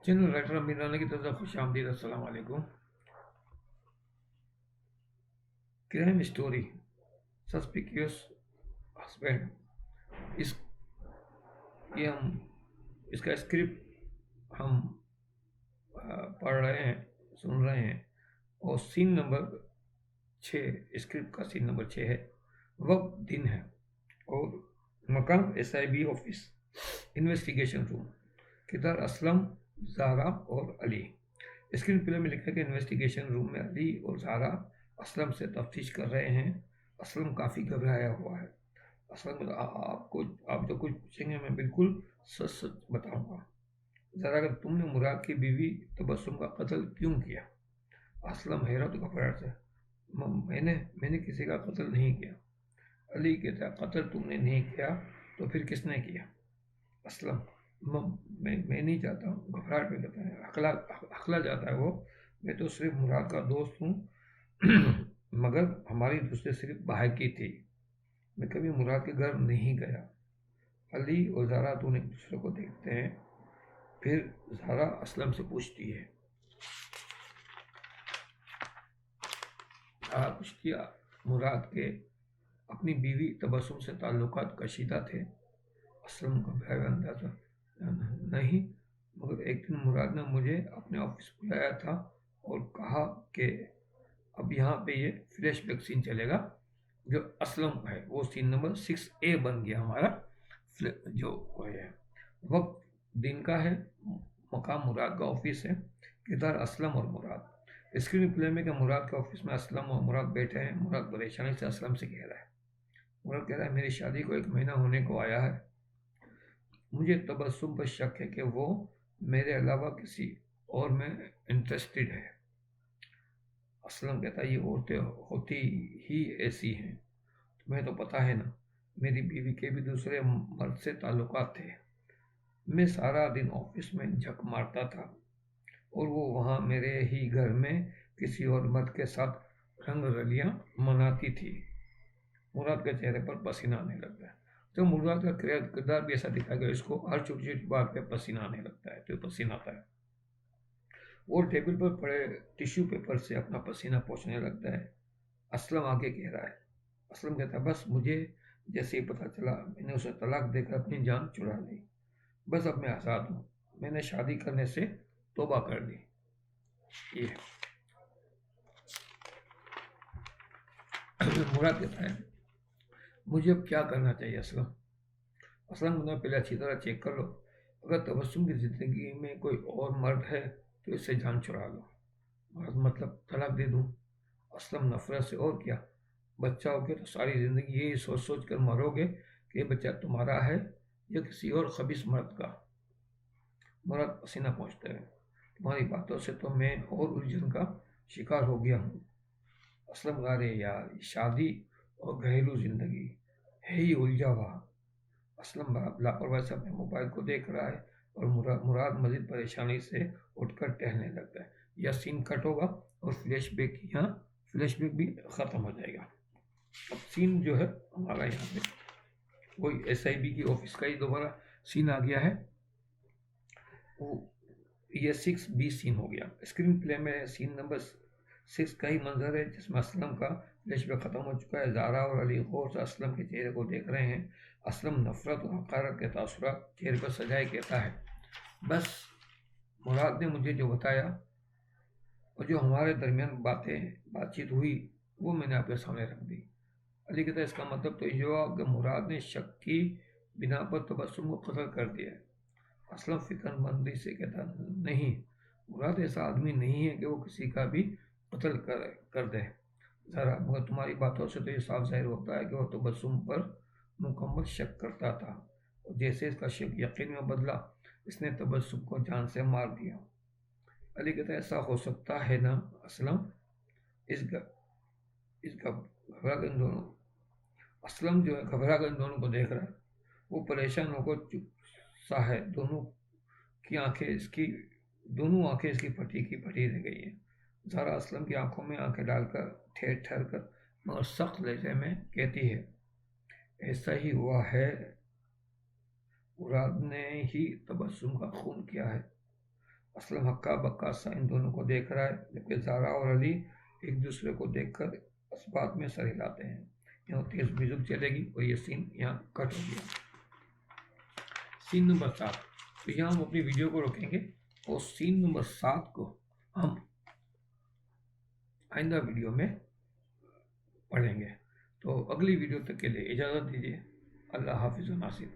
Channel writer अमीर राना की तरफ से खुश आमदीद। अस्सलाम वालेकुम। क्राइम स्टोरी सस्पिक्यूस हस्बैंड, इस ये हम इसका स्क्रिप्ट हम पढ़ रहे हैं, सुन रहे हैं। और सीन नंबर 6, स्क्रिप्ट का सीन नंबर 6 है। वक्त दिन है और मकाम SIB ऑफिस, इन्वेस्टिगेशन रूम। किरदार असलम, ज़ारा और अली। स्क्रीन प्ले में लिखा है कि इन्वेस्टिगेशन रूम में अली और ज़ारा असलम से तफ्तीश कर रहे हैं। असलम काफ़ी घबराया हुआ है। असलम, आप जो कुछ पूछेंगे मैं बिल्कुल सच सच बताऊंगा। ज़रा, अगर तुमने मुराद की बीवी तबस्सुम का कत्ल क्यों किया? असलम हैरत घबराहट से, मैंने मैंने किसी का कत्ल नहीं किया। अली कहता, कत्ल तुमने नहीं किया तो फिर किसने किया? असलम, मैं नहीं चाहता हूँ, घबराहट में कहता है, हकला जाता है वो। मैं तो सिर्फ मुराद का दोस्त हूँ। मगर हमारी दोस्ती सिर्फ बाहर की थी। मैं कभी मुराद के घर नहीं गया। अली और ज़ारा दोनों एक दूसरे को देखते हैं। फिर ज़ारा असलम से पूछती है, कुछ किया मुराद के अपनी बीवी तबस्सुम से ताल्लुकात कशीदा थे? असलम घबराया अंदाजा, नहीं, मगर एक दिन मुराद ने मुझे अपने ऑफिस बुलाया था और कहा कि अब यहाँ पे ये फ्लैशबैक सीन चलेगा। जो असलम है वो सीन नंबर 6A बन गया हमारा। जो वो है, वक्त दिन का है, मकाम मुराद का ऑफिस है, किरदार असलम और मुराद। स्क्रीन प्ले में कि मुराद के ऑफिस में असलम और मुराद बैठे हैं। मुराद परेशानी से असलम से कह रहा है, मुराद कह रहा है, मेरी शादी को 1 महीना होने को आया है। मुझे तबस्सुम पर शक है कि वो मेरे अलावा किसी और में इंटरेस्टेड है। असलम कहता है, ये औरतें होती ही ऐसी हैं, तुम्हें तो पता है ना, मेरी बीवी के भी दूसरे मर्द से ताल्लुकात थे। मैं सारा दिन ऑफिस में झक मारता था और वो वहाँ मेरे ही घर में किसी और मर्द के साथ रंग रलियाँ मनाती थी। मुराद के चेहरे पर पसीना आने लगता है। तो मुराद का किरदार भी ऐसा दिखाया गया, इसको हर छोटी छोटी बात पे पसीना आने लगता है, तो पसीना आता है। वो टेबल पर पड़े टिश्यू पेपर से अपना पसीना पोंछने लगता है। असलम आगे कह रहा है, असलम कहता है, बस मुझे जैसे ही पता चला मैंने उसे तलाक देकर अपनी जान छुड़ा ली। बस अब मैं आज़ाद हूँ। मैंने शादी करने से तौबा कर दी। ये मुराद कहता है, मुझे अब क्या करना चाहिए असलम? असलम ने पहले अच्छी तरह चेक कर लो। अगर तबस्सुम की ज़िंदगी में कोई और मर्द है तो इससे जान छुड़ा लो। मर्द मतलब तलाक दे दूँ? असलम नफरत से, और क्या, बच्चा हो गया तो सारी ज़िंदगी यही सोच सोच कर मरोगे कि ये बच्चा तुम्हारा है या किसी और खबीस मर्द का? मुराद पसीना पहुँचते हैं, तुम्हारी बातों से तो मैं और उलझन का शिकार हो गया हूँ। असलम गा रहे, यार ये शादी और घरेलू ज़िंदगी है ही उलझा हुआ। असलम लापरवाही से अपने मोबाइल को देख रहा है और मुराद मजीद परेशानी से उठकर टहलने लगता है। यह सीन कट होगा और फ्लैशबैक भी ख़त्म हो जाएगा। अब सीन जो है हमारा यहाँ पे वही SIB की ऑफिस का ही दोबारा सीन आ गया है। वो ये 6B सीन हो गया। स्क्रीन प्ले में सीन नंबर 6 का ही मंजर है, जिसमें असलम का फ्लैशबैक खत्म हो चुका है। ज़ारा और अली गौर से असलम के चेहरे को देख रहे हैं। असलम नफरत और हकारत के तासुरात चेहरे पर सजाए कहता है, बस मुराद ने मुझे जो बताया और जो हमारे दरमियान बातचीत हुई वो मैंने आपके सामने रख दी। अली कहता है, इसका मतलब तो ये हुआ कि मुराद ने शक की बिना पर तबस्सुम को कत्ल कर दिया है। असलम फिक्रमंदी से कहता, नहीं, मुराद ऐसा आदमी नहीं है कि वो किसी का भी कत्ल कर दे। ज़रा, मगर तुम्हारी बातों से तो ये साफ जाहिर होता है कि वो तबस्सुम पर मुकम्मल शक करता था और जैसे इसका शक यकीन में बदला, इसने तबस्सुम को जान से मार दिया। अली कहता है, ऐसा हो सकता है ना असलम? इस इसका घबरा कर इन दोनों असलम जो है घबरा कर इन दोनों को देख रहा है। वो परेशान होकर चुप सा है। दोनों आंखें इसकी फटी की फटी रह गई हैं। ज़ारा असलम की आंखों में आंखें डालकर ठहर ठहर कर मगर सख्त लहजे में कहती है, ऐसा ही हुआ है, मुराद ने ही तबस्सुम का खून किया है। اسلم ہکا بکا سا ان دونوں کو دیکھ رہا ہے، جبکہ زہرا اور علی ایک دوسرے کو دیکھ کر اس بات میں سر ہلاتے ہیں۔ یہاں تیز میوزک چلے گی اور یہ سین یہاں کٹ ہو گیا۔ سین نمبر 7، تو یہاں ہم اپنی ویڈیو کو روکیں گے اور سین نمبر 7 کو ہم آئندہ ویڈیو میں پڑھیں گے۔ تو اگلی ویڈیو تک کے لیے اجازت دیجیے۔ اللہ حافظ و ناصر۔